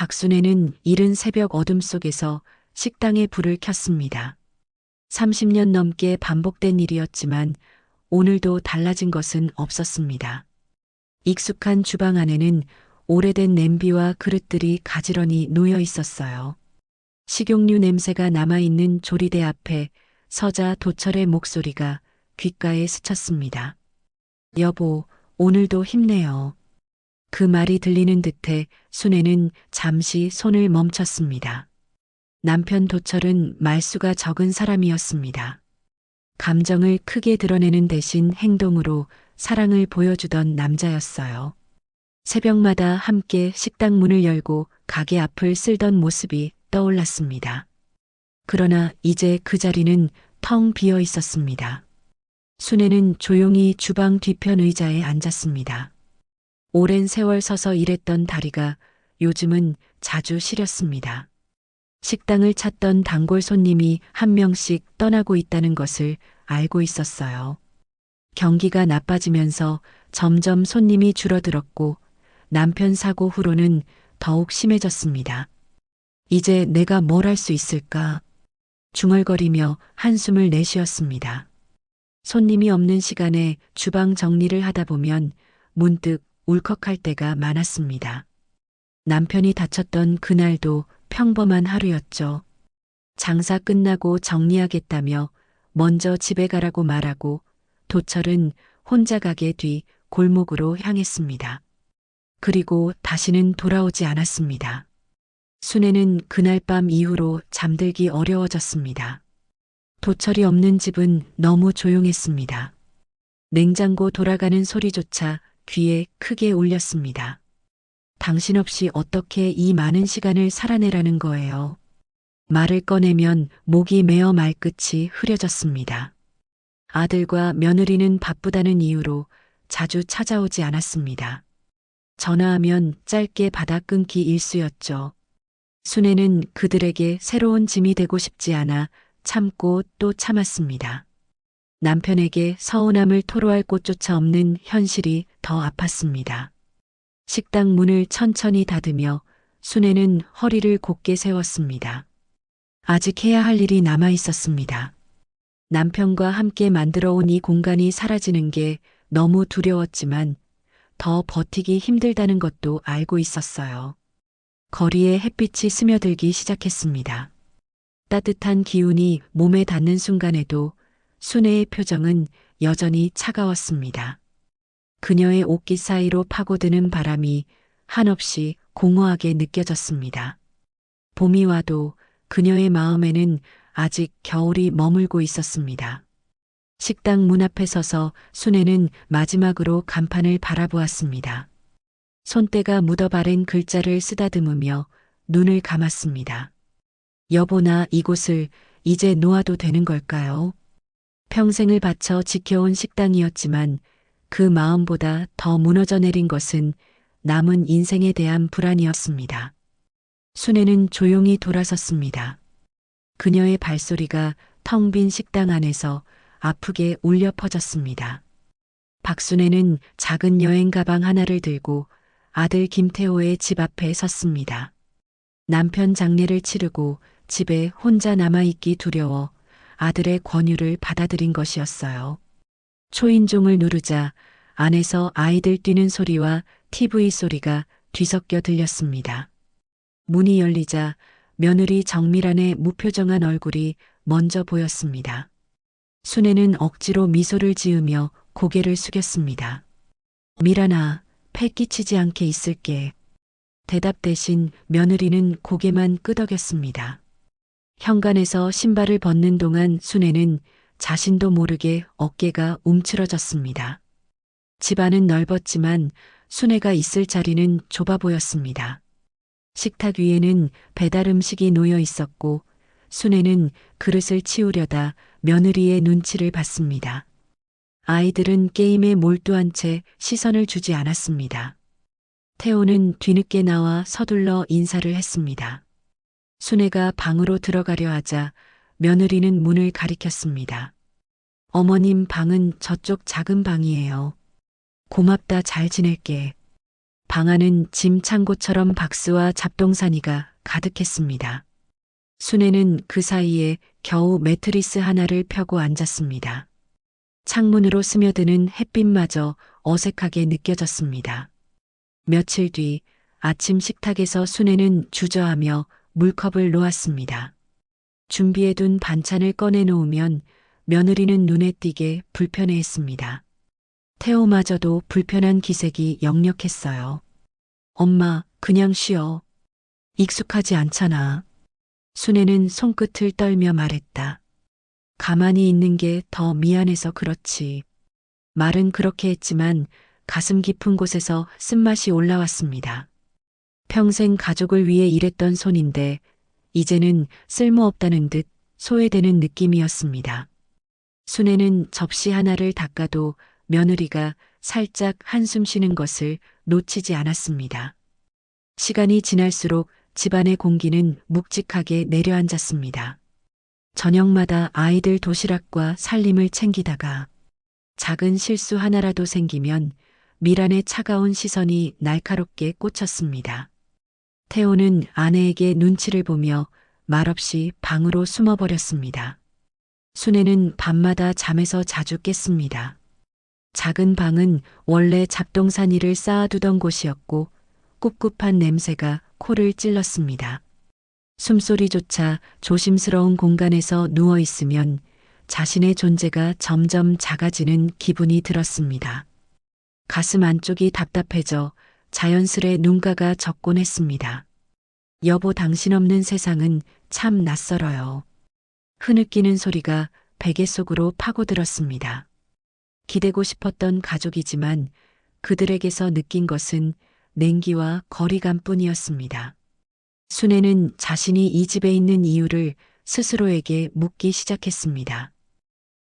박순애는 이른 새벽 어둠 속에서 식당에 불을 켰습니다. 30년 넘게 반복된 일이었지만 오늘도 달라진 것은 없었습니다. 익숙한 주방 안에는 오래된 냄비와 그릇들이 가지런히 놓여 있었어요. 식용유 냄새가 남아있는 조리대 앞에 서자 도철의 목소리가 귓가에 스쳤습니다. 여보, 오늘도 힘내요. 그 말이 들리는 듯해 순애는 잠시 손을 멈췄습니다. 남편 도철은 말수가 적은 사람이었습니다. 감정을 크게 드러내는 대신 행동으로 사랑을 보여주던 남자였어요. 새벽마다 함께 식당 문을 열고 가게 앞을 쓸던 모습이 떠올랐습니다. 그러나 이제 그 자리는 텅 비어 있었습니다. 순애는 조용히 주방 뒤편 의자에 앉았습니다. 오랜 세월 서서 일했던 다리가 요즘은 자주 시렸습니다. 식당을 찾던 단골 손님이 한 명씩 떠나고 있다는 것을 알고 있었어요. 경기가 나빠지면서 점점 손님이 줄어들었고 남편 사고 후로는 더욱 심해졌습니다. 이제 내가 뭘 할 수 있을까? 중얼거리며 한숨을 내쉬었습니다. 손님이 없는 시간에 주방 정리를 하다 보면 문득 울컥할 때가 많았습니다. 남편이 다쳤던 그날도 평범한 하루였죠. 장사 끝나고 정리하겠다며 먼저 집에 가라고 말하고 도철은 혼자 가게 뒤 골목으로 향했습니다. 그리고 다시는 돌아오지 않았습니다. 순애는 그날 밤 이후로 잠들기 어려워졌습니다. 도철이 없는 집은 너무 조용했습니다. 냉장고 돌아가는 소리조차 귀에 크게 울렸습니다. 당신 없이 어떻게 이 많은 시간을 살아내라는 거예요. 말을 꺼내면 목이 메어 말끝이 흐려졌습니다. 아들과 며느리는 바쁘다는 이유로 자주 찾아오지 않았습니다. 전화하면 짧게 받아 끊기 일쑤였죠. 순애는 그들에게 새로운 짐이 되고 싶지 않아 참고 또 참았습니다. 남편에게 서운함을 토로할 곳조차 없는 현실이 더 아팠습니다. 식당 문을 천천히 닫으며 순애는 허리를 곧게 세웠습니다. 아직 해야 할 일이 남아 있었습니다. 남편과 함께 만들어 온 이 공간이 사라지는 게 너무 두려웠지만 더 버티기 힘들다는 것도 알고 있었어요. 거리에 햇빛이 스며들기 시작했습니다. 따뜻한 기운이 몸에 닿는 순간에도 순애의 표정은 여전히 차가웠습니다. 그녀의 옷깃 사이로 파고드는 바람이 한없이 공허하게 느껴졌습니다. 봄이 와도 그녀의 마음에는 아직 겨울이 머물고 있었습니다. 식당 문 앞에 서서 순애는 마지막으로 간판을 바라보았습니다. 손때가 묻어바른 글자를 쓰다듬으며 눈을 감았습니다. 여보, 나 이곳을 이제 놓아도 되는 걸까요? 평생을 바쳐 지켜온 식당이었지만 그 마음보다 더 무너져 내린 것은 남은 인생에 대한 불안이었습니다. 순애는 조용히 돌아섰습니다. 그녀의 발소리가 텅 빈 식당 안에서 아프게 울려 퍼졌습니다. 박순애는 작은 여행 가방 하나를 들고 아들 김태호의 집 앞에 섰습니다. 남편 장례를 치르고 집에 혼자 남아있기 두려워 아들의 권유를 받아들인 것이었어요. 초인종을 누르자 안에서 아이들 뛰는 소리와 TV 소리가 뒤섞여 들렸습니다. 문이 열리자 며느리 정밀한의 무표정한 얼굴이 먼저 보였습니다. 순애는 억지로 미소를 지으며 고개를 숙였습니다. 미란아, 패 끼치지 않게 있을게. 대답 대신 며느리는 고개만 끄덕였습니다. 현관에서 신발을 벗는 동안 순애는 자신도 모르게 어깨가 움츠러졌습니다. 집안은 넓었지만 순애가 있을 자리는 좁아 보였습니다. 식탁 위에는 배달 음식이 놓여 있었고 순애는 그릇을 치우려다 며느리의 눈치를 봤습니다. 아이들은 게임에 몰두한 채 시선을 주지 않았습니다. 태호는 뒤늦게 나와 서둘러 인사를 했습니다. 순애가 방으로 들어가려 하자 며느리는 문을 가리켰습니다. 어머님 방은 저쪽 작은 방이에요. 고맙다, 잘 지낼게. 방 안은 짐 창고처럼 박스와 잡동사니가 가득했습니다. 순애는 그 사이에 겨우 매트리스 하나를 펴고 앉았습니다. 창문으로 스며드는 햇빛마저 어색하게 느껴졌습니다. 며칠 뒤 아침 식탁에서 순애는 주저하며 물컵을 놓았습니다. 준비해둔 반찬을 꺼내놓으면 며느리는 눈에 띄게 불편해했습니다. 태호마저도 불편한 기색이 역력했어요. 엄마, 그냥 쉬어. 익숙하지 않잖아. 순애는 손끝을 떨며 말했다. 가만히 있는 게 더 미안해서 그렇지. 말은 그렇게 했지만 가슴 깊은 곳에서 쓴맛이 올라왔습니다. 평생 가족을 위해 일했던 손인데 이제는 쓸모없다는 듯 소외되는 느낌이었습니다. 순애는 접시 하나를 닦아도 며느리가 살짝 한숨 쉬는 것을 놓치지 않았습니다. 시간이 지날수록 집안의 공기는 묵직하게 내려앉았습니다. 저녁마다 아이들 도시락과 살림을 챙기다가 작은 실수 하나라도 생기면 미란의 차가운 시선이 날카롭게 꽂혔습니다. 태호는 아내에게 눈치를 보며 말없이 방으로 숨어버렸습니다. 순애는 밤마다 잠에서 자주 깼습니다. 작은 방은 원래 잡동사니를 쌓아두던 곳이었고 꿉꿉한 냄새가 코를 찔렀습니다. 숨소리조차 조심스러운 공간에서 누워있으면 자신의 존재가 점점 작아지는 기분이 들었습니다. 가슴 안쪽이 답답해져 자연스레 눈가가 젖곤 했습니다. 여보, 당신 없는 세상은 참 낯설어요. 흐느끼는 소리가 베개 속으로 파고들었습니다. 기대고 싶었던 가족이지만 그들에게서 느낀 것은 냉기와 거리감 뿐이었습니다. 순애는 자신이 이 집에 있는 이유를 스스로에게 묻기 시작했습니다.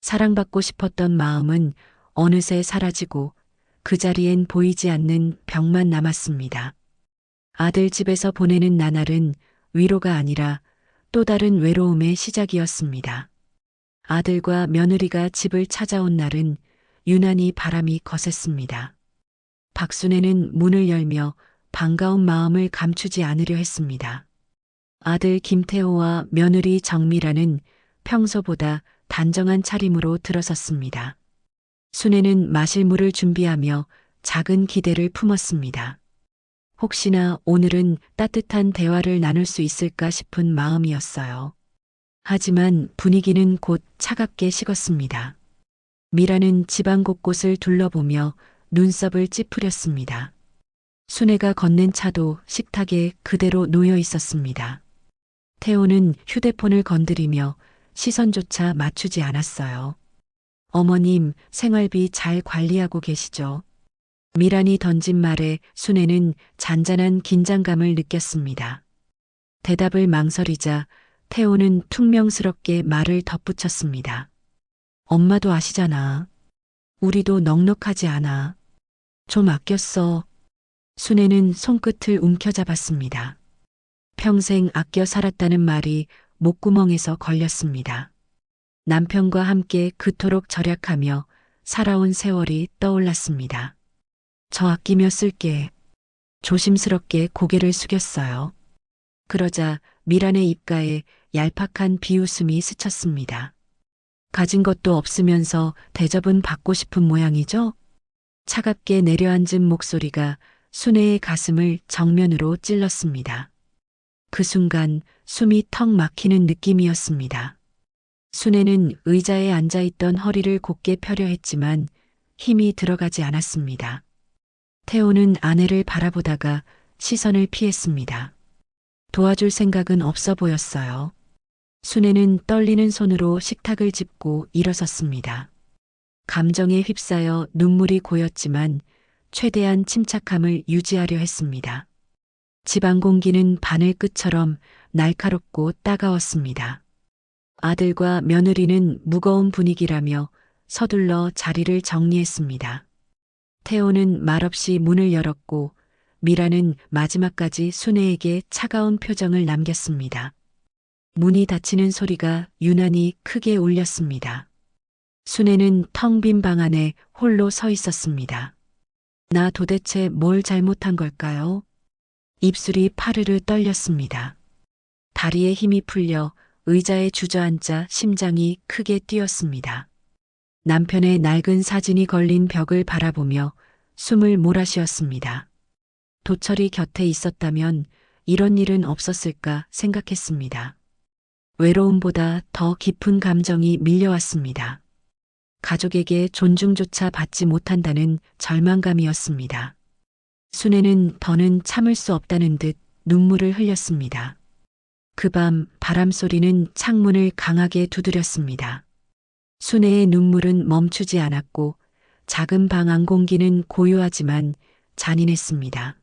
사랑받고 싶었던 마음은 어느새 사라지고 그 자리엔 보이지 않는 벽만 남았습니다. 아들 집에서 보내는 나날은 위로가 아니라 또 다른 외로움의 시작이었습니다. 아들과 며느리가 집을 찾아온 날은 유난히 바람이 거셌습니다. 박순애는 문을 열며 반가운 마음을 감추지 않으려 했습니다. 아들 김태호와 며느리 정미라는 평소보다 단정한 차림으로 들어섰습니다. 순애는 마실 물을 준비하며 작은 기대를 품었습니다. 혹시나 오늘은 따뜻한 대화를 나눌 수 있을까 싶은 마음이었어요. 하지만 분위기는 곧 차갑게 식었습니다. 미라는 집안 곳곳을 둘러보며 눈썹을 찌푸렸습니다. 순애가 건넨 차도 식탁에 그대로 놓여 있었습니다. 태호는 휴대폰을 건드리며 시선조차 맞추지 않았어요. 어머님, 생활비 잘 관리하고 계시죠? 미란이 던진 말에 순애는 잔잔한 긴장감을 느꼈습니다. 대답을 망설이자 태호는 퉁명스럽게 말을 덧붙였습니다. 엄마도 아시잖아. 우리도 넉넉하지 않아. 좀 아껴 써. 순애는 손끝을 움켜잡았습니다. 평생 아껴 살았다는 말이 목구멍에서 걸렸습니다. 남편과 함께 그토록 절약하며 살아온 세월이 떠올랐습니다. 저 아끼며 쓸게. 조심스럽게 고개를 숙였어요. 그러자 미란의 입가에 얄팍한 비웃음이 스쳤습니다. 가진 것도 없으면서 대접은 받고 싶은 모양이죠? 차갑게 내려앉은 목소리가 순애의 가슴을 정면으로 찔렀습니다. 그 순간 숨이 턱 막히는 느낌이었습니다. 순애는 의자에 앉아있던 허리를 곧게 펴려 했지만 힘이 들어가지 않았습니다. 태호는 아내를 바라보다가 시선을 피했습니다. 도와줄 생각은 없어 보였어요. 순애는 떨리는 손으로 식탁을 짚고 일어섰습니다. 감정에 휩싸여 눈물이 고였지만 최대한 침착함을 유지하려 했습니다. 집안 공기는 바늘 끝처럼 날카롭고 따가웠습니다. 아들과 며느리는 무거운 분위기라며 서둘러 자리를 정리했습니다. 태호는 말없이 문을 열었고 미라는 마지막까지 순애에게 차가운 표정을 남겼습니다. 문이 닫히는 소리가 유난히 크게 울렸습니다. 순애는 텅 빈 방 안에 홀로 서 있었습니다. 나 도대체 뭘 잘못한 걸까요? 입술이 파르르 떨렸습니다. 다리에 힘이 풀려 의자에 주저앉자 심장이 크게 뛰었습니다. 남편의 낡은 사진이 걸린 벽을 바라보며 숨을 몰아쉬었습니다. 도철이 곁에 있었다면 이런 일은 없었을까 생각했습니다. 외로움보다 더 깊은 감정이 밀려왔습니다. 가족에게 존중조차 받지 못한다는 절망감이었습니다. 순애는 더는 참을 수 없다는 듯 눈물을 흘렸습니다. 그 밤 바람소리는 창문을 강하게 두드렸습니다. 순애의 눈물은 멈추지 않았고 작은 방 안 공기는 고요하지만 잔인했습니다.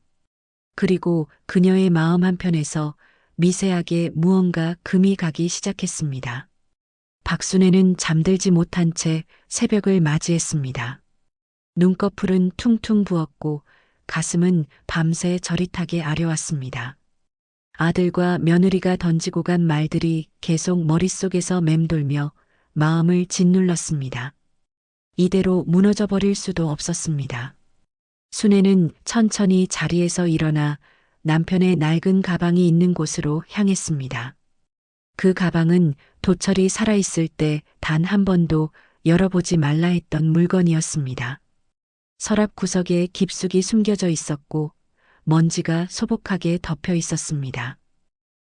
그리고 그녀의 마음 한편에서 미세하게 무언가 금이 가기 시작했습니다. 박순애는 잠들지 못한 채 새벽을 맞이했습니다. 눈꺼풀은 퉁퉁 부었고 가슴은 밤새 저릿하게 아려왔습니다. 아들과 며느리가 던지고 간 말들이 계속 머릿속에서 맴돌며 마음을 짓눌렀습니다. 이대로 무너져 버릴 수도 없었습니다. 순애는 천천히 자리에서 일어나 남편의 낡은 가방이 있는 곳으로 향했습니다. 그 가방은 도철이 살아있을 때 단 한 번도 열어보지 말라 했던 물건이었습니다. 서랍 구석에 깊숙이 숨겨져 있었고 먼지가 소복하게 덮여 있었습니다.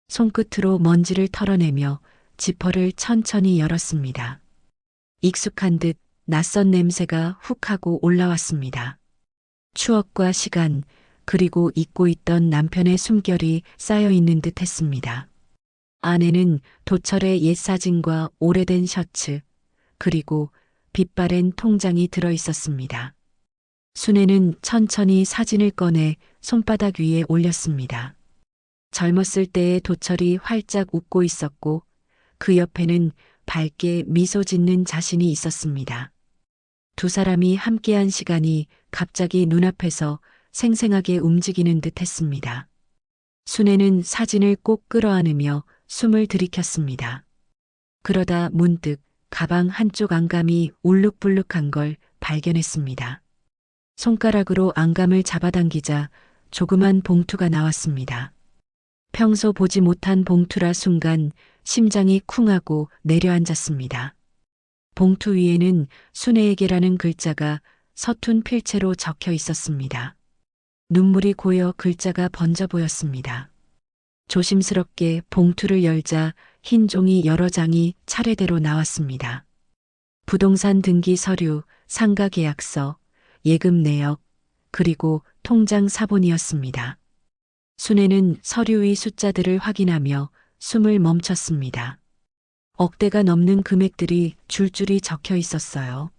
손끝으로 먼지를 털어내며 지퍼를 천천히 열었습니다. 익숙한 듯 낯선 냄새가 훅 하고 올라왔습니다. 추억과 시간, 그리고 잊고 있던 남편의 숨결이 쌓여 있는 듯 했습니다. 안에는 도철의 옛 사진과 오래된 셔츠, 그리고 빛바랜 통장이 들어 있었습니다. 순애는 천천히 사진을 꺼내 손바닥 위에 올렸습니다. 젊었을 때의 도철이 활짝 웃고 있었고 그 옆에는 밝게 미소 짓는 자신이 있었습니다. 두 사람이 함께한 시간이 갑자기 눈앞에서 생생하게 움직이는 듯 했습니다. 순애는 사진을 꼭 끌어안으며 숨을 들이켰습니다. 그러다 문득 가방 한쪽 안감이 울룩불룩한 걸 발견했습니다. 손가락으로 안감을 잡아당기자 조그만 봉투가 나왔습니다. 평소 보지 못한 봉투라 순간 심장이 쿵하고 내려앉았습니다. 봉투 위에는 순애에게라는 글자가 서툰 필체로 적혀 있었습니다. 눈물이 고여 글자가 번져 보였습니다. 조심스럽게 봉투를 열자 흰 종이 여러 장이 차례대로 나왔습니다. 부동산 등기 서류, 상가 계약서, 예금 내역, 그리고 통장 사본이었습니다. 순애는 서류 위 숫자들을 확인하며 숨을 멈췄습니다. 억대가 넘는 금액들이 줄줄이 적혀 있었어요.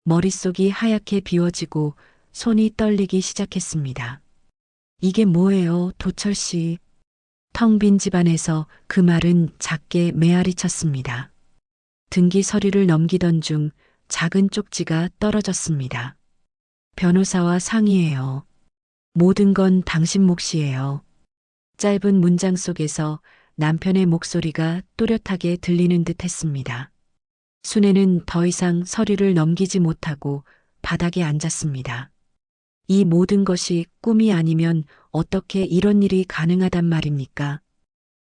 머릿속이 하얗게 비워지고 손이 떨리기 시작했습니다. 이게 뭐예요, 도철 씨? 텅 빈 집안에서 그 말은 작게 메아리 쳤습니다. 등기 서류를 넘기던 중 작은 쪽지가 떨어졌습니다. 변호사와 상의해요. 모든 건 당신 몫이에요. 짧은 문장 속에서 남편의 목소리가 또렷하게 들리는 듯 했습니다. 순애는 더 이상 서류를 넘기지 못하고 바닥에 앉았습니다. 이 모든 것이 꿈이 아니면 어떻게 이런 일이 가능하단 말입니까?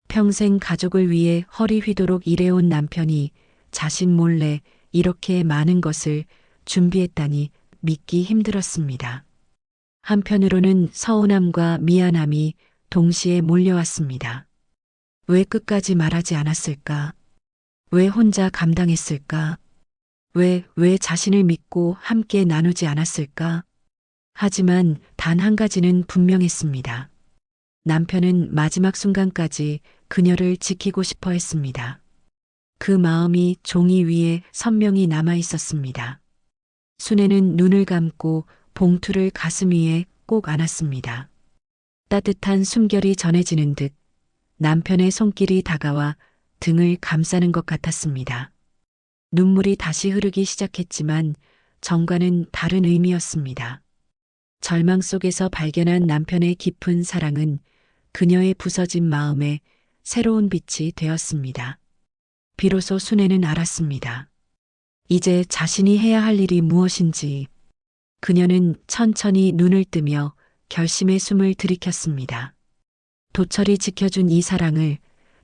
평생 가족을 위해 허리 휘도록 일해온 남편이 자신 몰래 이렇게 많은 것을 준비했다니 믿기 힘들었습니다. 한편으로는 서운함과 미안함이 동시에 몰려왔습니다. 왜 끝까지 말하지 않았을까? 왜 혼자 감당했을까? 왜 자신을 믿고 함께 나누지 않았을까? 하지만 단 한 가지는 분명했습니다. 남편은 마지막 순간까지 그녀를 지키고 싶어 했습니다. 그 마음이 종이 위에 선명히 남아 있었습니다. 순애는 눈을 감고 봉투를 가슴 위에 꼭 안았습니다. 따뜻한 숨결이 전해지는 듯 남편의 손길이 다가와 등을 감싸는 것 같았습니다. 눈물이 다시 흐르기 시작했지만 정과는 다른 의미였습니다. 절망 속에서 발견한 남편의 깊은 사랑은 그녀의 부서진 마음에 새로운 빛이 되었습니다. 비로소 순애는 알았습니다. 이제 자신이 해야 할 일이 무엇인지, 그녀는 천천히 눈을 뜨며 결심의 숨을 들이켰습니다. 도철이 지켜준 이 사랑을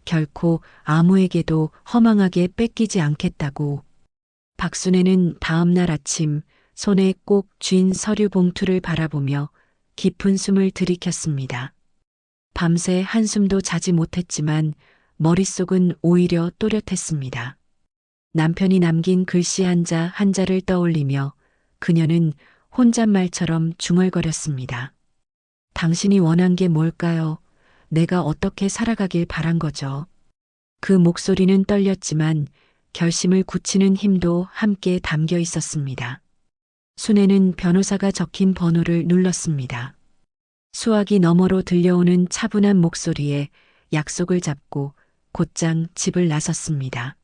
결코 아무에게도 허망하게 뺏기지 않겠다고. 박순애는 다음 날 아침 손에 꼭 쥔 서류 봉투를 바라보며 깊은 숨을 들이켰습니다. 밤새 한숨도 자지 못했지만 머릿속은 오히려 또렷했습니다. 남편이 남긴 글씨 한자 한자를 떠올리며 그녀는 혼잣말처럼 중얼거렸습니다. 당신이 원한 게 뭘까요? 내가 어떻게 살아가길 바란 거죠. 그 목소리는 떨렸지만 결심을 굳히는 힘도 함께 담겨 있었습니다. 순애는 변호사가 적힌 번호를 눌렀습니다. 수화기 너머로 들려오는 차분한 목소리에 약속을 잡고 곧장 집을 나섰습니다.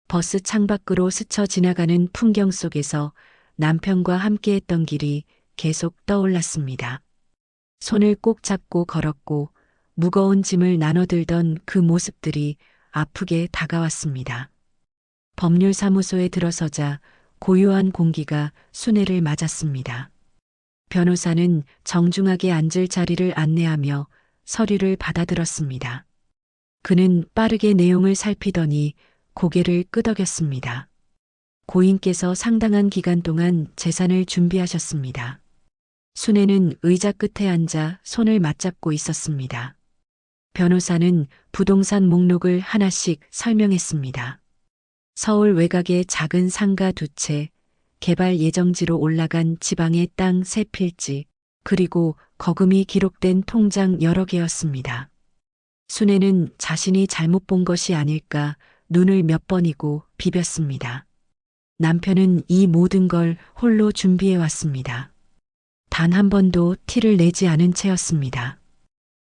버스 창밖으로 스쳐 지나가는 풍경 속에서 남편과 함께했던 길이 계속 떠올랐습니다. 손을 꼭 잡고 걸었고 무거운 짐을 나눠들던 그 모습들이 아프게 다가왔습니다. 법률사무소에 들어서자 고요한 공기가 순애를 맞았습니다. 변호사는 정중하게 앉을 자리를 안내하며 서류를 받아들었습니다. 그는 빠르게 내용을 살피더니 고개를 끄덕였습니다. 고인께서 상당한 기간 동안 재산을 준비하셨습니다. 순애는 의자 끝에 앉아 손을 맞잡고 있었습니다. 변호사는 부동산 목록을 하나씩 설명했습니다. 서울 외곽의 작은 상가 2채, 개발 예정지로 올라간 지방의 땅 3필지, 그리고 거금이 기록된 통장 여러 개였습니다. 순애는 자신이 잘못 본 것이 아닐까 눈을 몇 번이고 비볐습니다. 남편은 이 모든 걸 홀로 준비해 왔습니다. 단 한 번도 티를 내지 않은 채였습니다.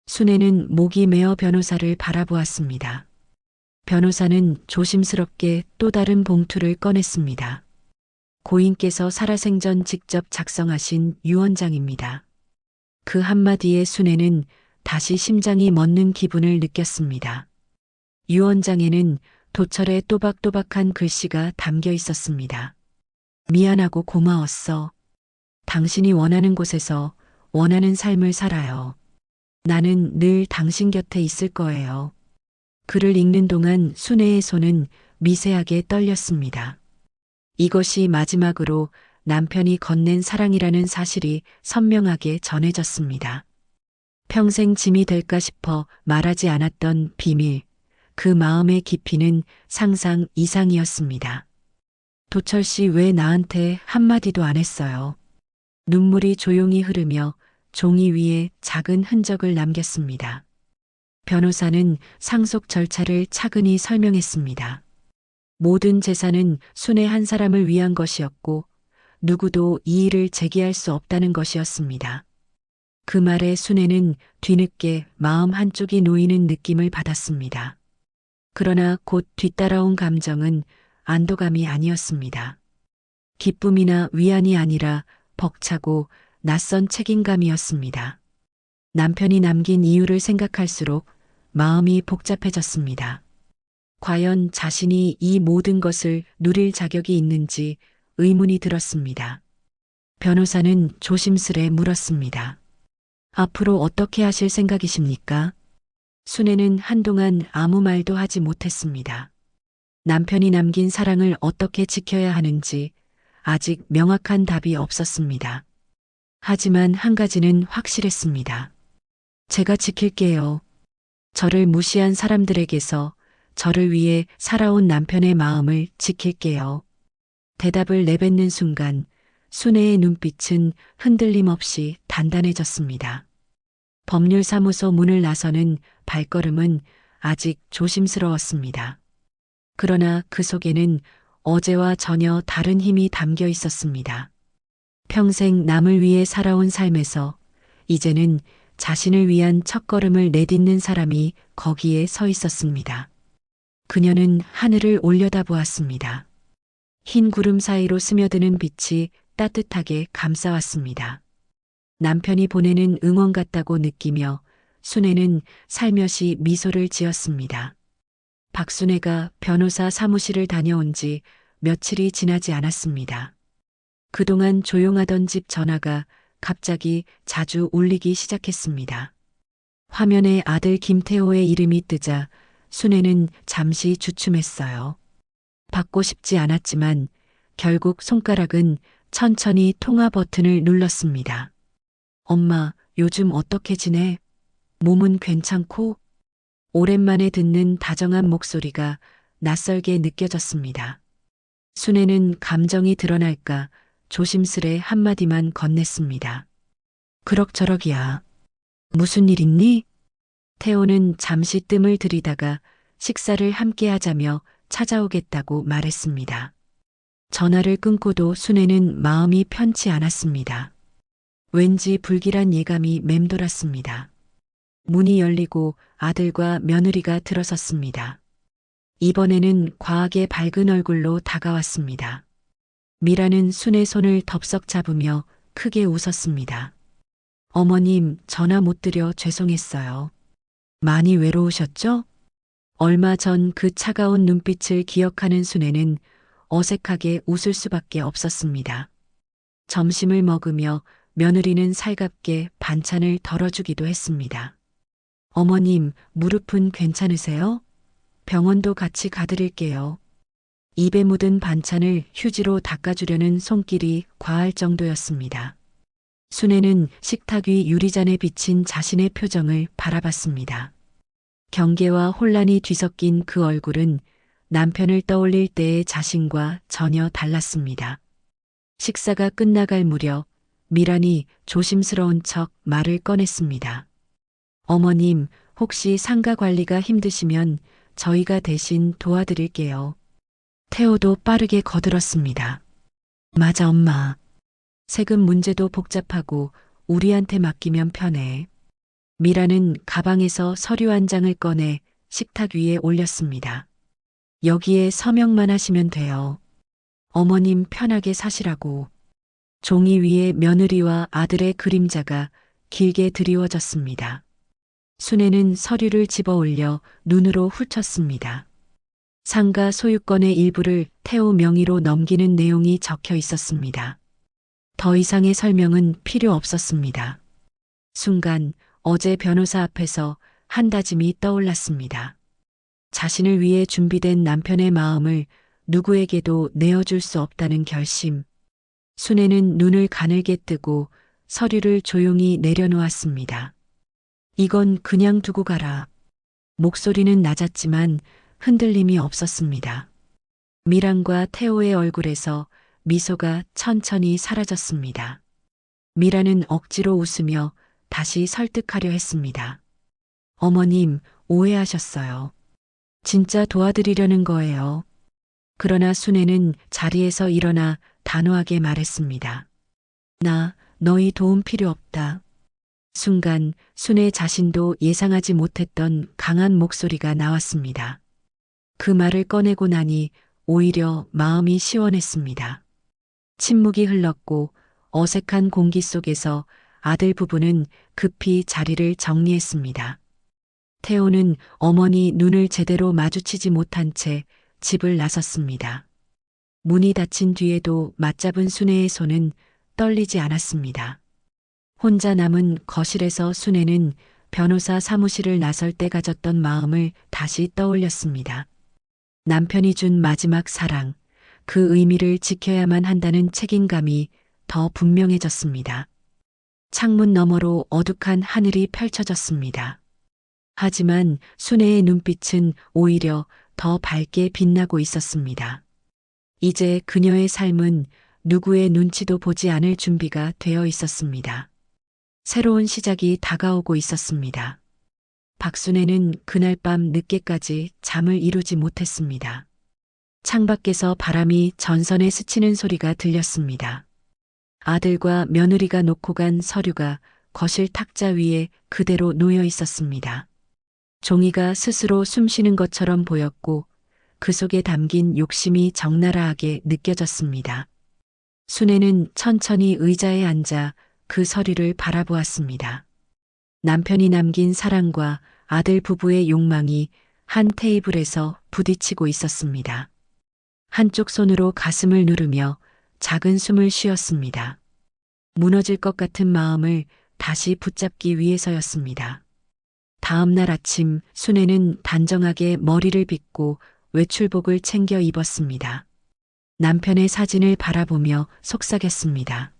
순애는 목이 메어 변호사를 바라보았습니다. 변호사는 조심스럽게 또 다른 봉투를 꺼냈습니다. 고인께서 살아생전 직접 작성하신 유언장입니다. 그 한마디에 순애는 다시 심장이 멎는 기분을 느꼈습니다. 유언장에는 도철의 또박또박한 글씨가 담겨 있었습니다. 미안하고 고마웠어. 당신이 원하는 곳에서 원하는 삶을 살아요. 나는 늘 당신 곁에 있을 거예요. 글을 읽는 동안 순애의 손은 미세하게 떨렸습니다. 이것이 마지막으로 남편이 건넨 사랑이라는 사실이 선명하게 전해졌습니다. 평생 짐이 될까 싶어 말하지 않았던 비밀, 그 마음의 깊이는 상상 이상이었습니다. 도철 씨 왜 나한테 한마디도 안 했어요? 눈물이 조용히 흐르며 종이 위에 작은 흔적을 남겼습니다. 변호사는 상속 절차를 차근히 설명했습니다. 모든 재산은 순애 한 사람을 위한 것이었고 누구도 이의를 제기할 수 없다는 것이었습니다. 그 말에 순애는 뒤늦게 마음 한쪽이 놓이는 느낌을 받았습니다. 그러나 곧 뒤따라온 감정은 안도감이 아니었습니다. 기쁨이나 위안이 아니라 벅차고 낯선 책임감이었습니다. 남편이 남긴 이유를 생각할수록 마음이 복잡해졌습니다. 과연 자신이 이 모든 것을 누릴 자격이 있는지 의문이 들었습니다. 변호사는 조심스레 물었습니다. 앞으로 어떻게 하실 생각이십니까? 순애는 한동안 아무 말도 하지 못했습니다. 남편이 남긴 사랑을 어떻게 지켜야 하는지 아직 명확한 답이 없었습니다. 하지만 한 가지는 확실했습니다. 제가 지킬게요. 저를 무시한 사람들에게서 저를 위해 살아온 남편의 마음을 지킬게요. 대답을 내뱉는 순간 순애의 눈빛은 흔들림 없이 단단해졌습니다. 법률사무소 문을 나서는 발걸음은 아직 조심스러웠습니다. 그러나 그 속에는 어제와 전혀 다른 힘이 담겨 있었습니다. 평생 남을 위해 살아온 삶에서 이제는 자신을 위한 첫걸음을 내딛는 사람이 거기에 서 있었습니다. 그녀는 하늘을 올려다보았습니다. 흰 구름 사이로 스며드는 빛이 따뜻하게 감싸왔습니다. 남편이 보내는 응원 같다고 느끼며 순애는 살며시 미소를 지었습니다. 박순애가 변호사 사무실을 다녀온 지 며칠이 지나지 않았습니다. 그동안 조용하던 집 전화가 갑자기 자주 울리기 시작했습니다. 화면에 아들 김태호의 이름이 뜨자 순애는 잠시 주춤했어요. 받고 싶지 않았지만 결국 손가락은 천천히 통화 버튼을 눌렀습니다. 엄마, 요즘 어떻게 지내? 몸은 괜찮고? 오랜만에 듣는 다정한 목소리가 낯설게 느껴졌습니다. 순애는 감정이 드러날까 조심스레 한마디만 건넸습니다. 그럭저럭이야. 무슨 일 있니? 태호는 잠시 뜸을 들이다가 식사를 함께 하자며 찾아오겠다고 말했습니다. 전화를 끊고도 순애는 마음이 편치 않았습니다. 왠지 불길한 예감이 맴돌았습니다. 문이 열리고 아들과 며느리가 들어섰습니다. 이번에는 과하게 밝은 얼굴로 다가왔습니다. 미라는 순의 손을 덥석 잡으며 크게 웃었습니다. 어머님, 전화 못 드려 죄송했어요. 많이 외로우셨죠? 얼마 전 그 차가운 눈빛을 기억하는 순애는 어색하게 웃을 수밖에 없었습니다. 점심을 먹으며 며느리는 살갑게 반찬을 덜어주기도 했습니다. 어머님, 무릎은 괜찮으세요? 병원도 같이 가드릴게요. 입에 묻은 반찬을 휴지로 닦아주려는 손길이 과할 정도였습니다. 순애는 식탁 위 유리잔에 비친 자신의 표정을 바라봤습니다. 경계와 혼란이 뒤섞인 그 얼굴은 남편을 떠올릴 때의 자신과 전혀 달랐습니다. 식사가 끝나갈 무렵 미란이 조심스러운 척 말을 꺼냈습니다. 어머님, 혹시 상가 관리가 힘드시면 저희가 대신 도와드릴게요. 태호도 빠르게 거들었습니다. 맞아, 엄마. 세금 문제도 복잡하고 우리한테 맡기면 편해. 미라는 가방에서 서류 한 장을 꺼내 식탁 위에 올렸습니다. 여기에 서명만 하시면 돼요. 어머님 편하게 사시라고. 종이 위에 며느리와 아들의 그림자가 길게 드리워졌습니다. 순애는 서류를 집어 올려 눈으로 훑었습니다. 상가 소유권의 일부를 태호 명의로 넘기는 내용이 적혀 있었습니다. 더 이상의 설명은 필요 없었습니다. 순간 어제 변호사 앞에서 한 다짐이 떠올랐습니다. 자신을 위해 준비된 남편의 마음을 누구에게도 내어줄 수 없다는 결심. 순애는 눈을 가늘게 뜨고 서류를 조용히 내려놓았습니다. 이건 그냥 두고 가라. 목소리는 낮았지만 흔들림이 없었습니다. 미란과 태호의 얼굴에서 미소가 천천히 사라졌습니다. 미라는 억지로 웃으며 다시 설득하려 했습니다. 어머님, 오해하셨어요. 진짜 도와드리려는 거예요. 그러나 순애는 자리에서 일어나 단호하게 말했습니다. 나 너희 도움 필요 없다. 순간 순애 자신도 예상하지 못했던 강한 목소리가 나왔습니다. 그 말을 꺼내고 나니 오히려 마음이 시원했습니다. 침묵이 흘렀고 어색한 공기 속에서 아들 부부는 급히 자리를 정리했습니다. 태호는 어머니 눈을 제대로 마주치지 못한 채 집을 나섰습니다. 문이 닫힌 뒤에도 맞잡은 순애의 손은 떨리지 않았습니다. 혼자 남은 거실에서 순애는 변호사 사무실을 나설 때 가졌던 마음을 다시 떠올렸습니다. 남편이 준 마지막 사랑, 그 의미를 지켜야만 한다는 책임감이 더 분명해졌습니다. 창문 너머로 어둑한 하늘이 펼쳐졌습니다. 하지만 순애의 눈빛은 오히려 더 밝게 빛나고 있었습니다. 이제 그녀의 삶은 누구의 눈치도 보지 않을 준비가 되어 있었습니다. 새로운 시작이 다가오고 있었습니다. 박순애는 그날 밤 늦게까지 잠을 이루지 못했습니다. 창밖에서 바람이 전선에 스치는 소리가 들렸습니다. 아들과 며느리가 놓고 간 서류가 거실 탁자 위에 그대로 놓여 있었습니다. 종이가 스스로 숨쉬는 것처럼 보였고 그 속에 담긴 욕심이 적나라하게 느껴졌습니다. 순애는 천천히 의자에 앉아 그 서류를 바라보았습니다. 남편이 남긴 사랑과 아들 부부의 욕망이 한 테이블에서 부딪히고 있었습니다. 한쪽 손으로 가슴을 누르며 작은 숨을 쉬었습니다. 무너질 것 같은 마음을 다시 붙잡기 위해서였습니다. 다음 날 아침 순애는 단정하게 머리를 빗고 외출복을 챙겨 입었습니다. 남편의 사진을 바라보며 속삭였습니다.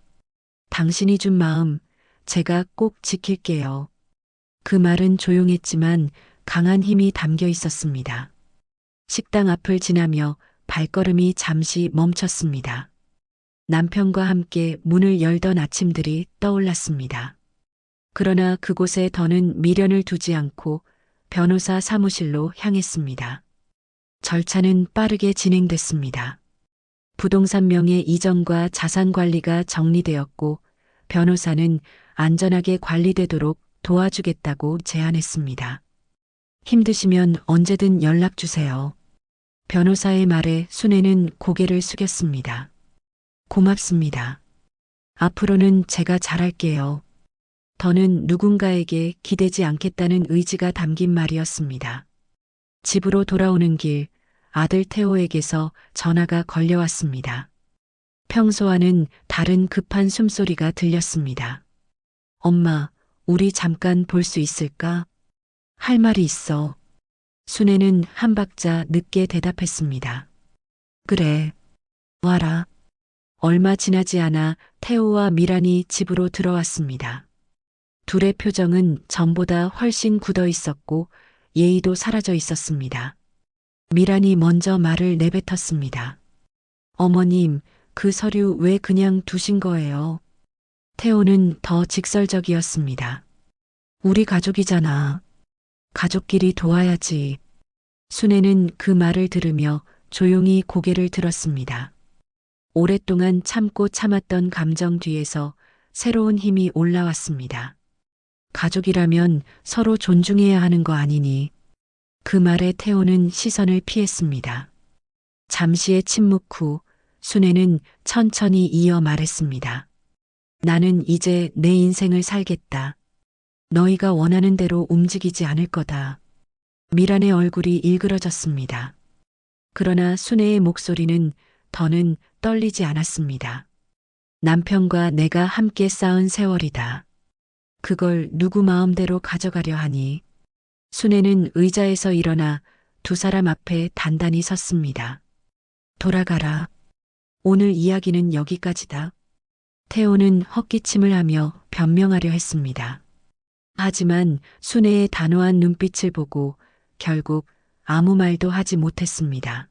당신이 준 마음, 제가 꼭 지킬게요. 그 말은 조용했지만 강한 힘이 담겨 있었습니다. 식당 앞을 지나며 발걸음이 잠시 멈췄습니다. 남편과 함께 문을 열던 아침들이 떠올랐습니다. 그러나 그곳에 더는 미련을 두지 않고 변호사 사무실로 향했습니다. 절차는 빠르게 진행됐습니다. 부동산 명의 이전과 자산 관리가 정리되었고 변호사는 안전하게 관리되도록 도와주겠다고 제안했습니다. 힘드시면 언제든 연락 주세요. 변호사의 말에 순애는 고개를 숙였습니다. 고맙습니다. 앞으로는 제가 잘할게요. 더는 누군가에게 기대지 않겠다는 의지가 담긴 말이었습니다. 집으로 돌아오는 길, 아들 태호에게서 전화가 걸려왔습니다. 평소와는 다른 급한 숨소리가 들렸습니다. 엄마, 우리 잠깐 볼 수 있을까? 할 말이 있어. 순애는 한 박자 늦게 대답했습니다. 그래. 와라. 얼마 지나지 않아 태호와 미란이 집으로 들어왔습니다. 둘의 표정은 전보다 훨씬 굳어 있었고 예의도 사라져 있었습니다. 미란이 먼저 말을 내뱉었습니다. 어머님, 그 서류 왜 그냥 두신 거예요? 태호는 더 직설적이었습니다. 우리 가족이잖아. 가족끼리 도와야지. 순애는 그 말을 들으며 조용히 고개를 들었습니다. 오랫동안 참고 참았던 감정 뒤에서 새로운 힘이 올라왔습니다. 가족이라면 서로 존중해야 하는 거 아니니. 그 말에 태호는 시선을 피했습니다. 잠시의 침묵 후 순애는 천천히 이어 말했습니다. 나는 이제 내 인생을 살겠다. 너희가 원하는 대로 움직이지 않을 거다. 미란의 얼굴이 일그러졌습니다. 그러나 순애의 목소리는 더는 떨리지 않았습니다. 남편과 내가 함께 쌓은 세월이다. 그걸 누구 마음대로 가져가려 하니. 순애는 의자에서 일어나 두 사람 앞에 단단히 섰습니다. 돌아가라. 오늘 이야기는 여기까지다. 태호는 헛기침을 하며 변명하려 했습니다. 하지만 순애의 단호한 눈빛을 보고 결국 아무 말도 하지 못했습니다.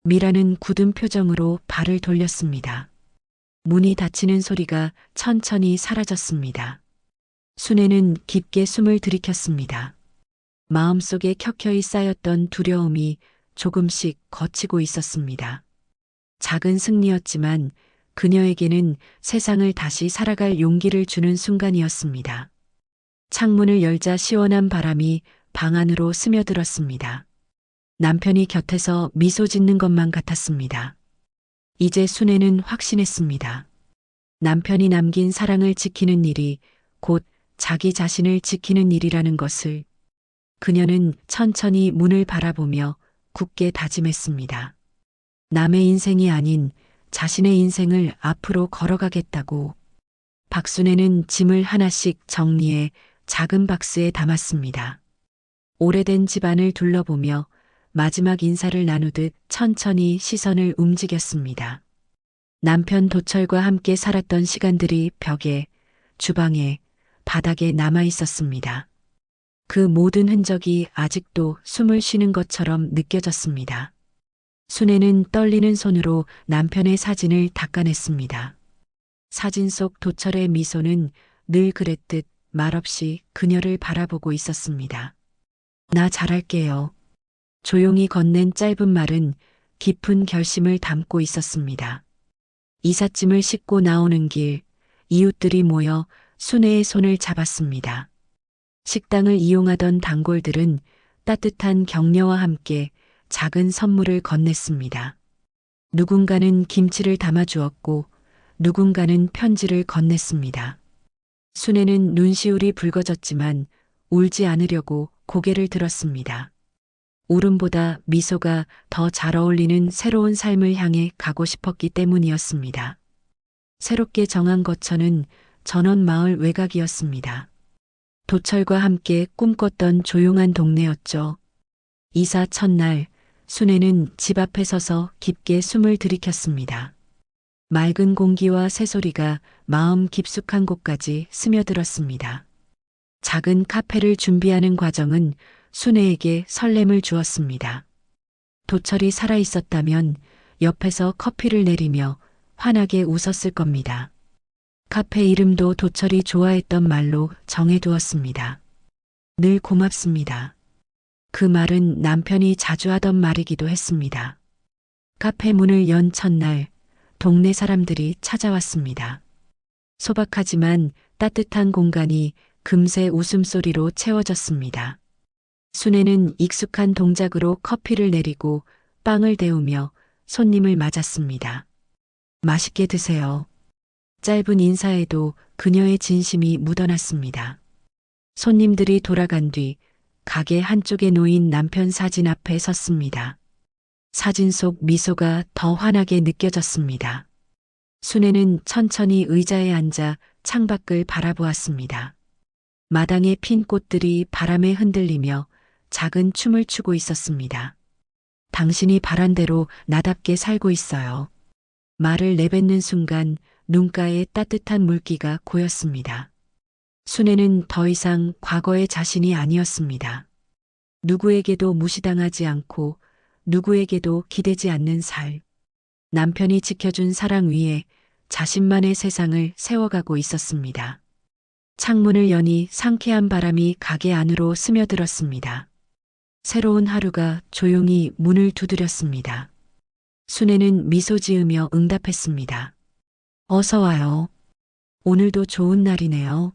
미라는 굳은 표정으로 발을 돌렸습니다. 문이 닫히는 소리가 천천히 사라졌습니다. 순애는 깊게 숨을 들이켰습니다. 마음속에 켜켜이 쌓였던 두려움이 조금씩 걷히고 있었습니다. 작은 승리였지만 그녀에게는 세상을 다시 살아갈 용기를 주는 순간이었습니다. 창문을 열자 시원한 바람이 방 안으로 스며들었습니다. 남편이 곁에서 미소 짓는 것만 같았습니다. 이제 순애는 확신했습니다. 남편이 남긴 사랑을 지키는 일이 곧 자기 자신을 지키는 일이라는 것을. 그녀는 천천히 문을 바라보며 굳게 다짐했습니다. 남의 인생이 아닌 자신의 인생을 앞으로 걸어가겠다고. 박순애는 짐을 하나씩 정리해 작은 박스에 담았습니다. 오래된 집안을 둘러보며 마지막 인사를 나누듯 천천히 시선을 움직였습니다. 남편 도철과 함께 살았던 시간들이 벽에, 주방에, 바닥에 남아 있었습니다. 그 모든 흔적이 아직도 숨을 쉬는 것처럼 느껴졌습니다. 순애는 떨리는 손으로 남편의 사진을 닦아냈습니다. 사진 속 도철의 미소는 늘 그랬듯 말없이 그녀를 바라보고 있었습니다. 나 잘할게요. 조용히 건넨 짧은 말은 깊은 결심을 담고 있었습니다. 이삿짐을 싣고 나오는 길, 이웃들이 모여 순애의 손을 잡았습니다. 식당을 이용하던 단골들은 따뜻한 격려와 함께 작은 선물을 건넸습니다. 누군가는 김치를 담아주었고 누군가는 편지를 건넸습니다. 순애는 눈시울이 붉어졌지만 울지 않으려고 고개를 들었습니다. 울음보다 미소가 더 잘 어울리는 새로운 삶을 향해 가고 싶었기 때문이었습니다. 새롭게 정한 거처는 전원 마을 외곽이었습니다. 도철과 함께 꿈꿨던 조용한 동네였죠. 이사 첫날, 순애는 집 앞에 서서 깊게 숨을 들이켰습니다. 맑은 공기와 새소리가 마음 깊숙한 곳까지 스며들었습니다. 작은 카페를 준비하는 과정은 순애에게 설렘을 주었습니다. 도철이 살아있었다면 옆에서 커피를 내리며 환하게 웃었을 겁니다. 카페 이름도 도철이 좋아했던 말로 정해두었습니다. 늘 고맙습니다. 그 말은 남편이 자주 하던 말이기도 했습니다. 카페 문을 연 첫날, 동네 사람들이 찾아왔습니다. 소박하지만 따뜻한 공간이 금세 웃음소리로 채워졌습니다. 순애는 익숙한 동작으로 커피를 내리고 빵을 데우며 손님을 맞았습니다. 맛있게 드세요. 짧은 인사에도 그녀의 진심이 묻어났습니다. 손님들이 돌아간 뒤 가게 한쪽에 놓인 남편 사진 앞에 섰습니다. 사진 속 미소가 더 환하게 느껴졌습니다. 순애는 천천히 의자에 앉아 창밖을 바라보았습니다. 마당의 핀 꽃들이 바람에 흔들리며 작은 춤을 추고 있었습니다. 당신이 바란 대로 나답게 살고 있어요. 말을 내뱉는 순간 눈가에 따뜻한 물기가 고였습니다. 순애는 더 이상 과거의 자신이 아니었습니다. 누구에게도 무시당하지 않고 누구에게도 기대지 않는 삶. 남편이 지켜준 사랑 위에 자신만의 세상을 세워가고 있었습니다. 창문을 여니 상쾌한 바람이 가게 안으로 스며들었습니다. 새로운 하루가 조용히 문을 두드렸습니다. 순애는 미소 지으며 응답했습니다. 어서 와요. 오늘도 좋은 날이네요.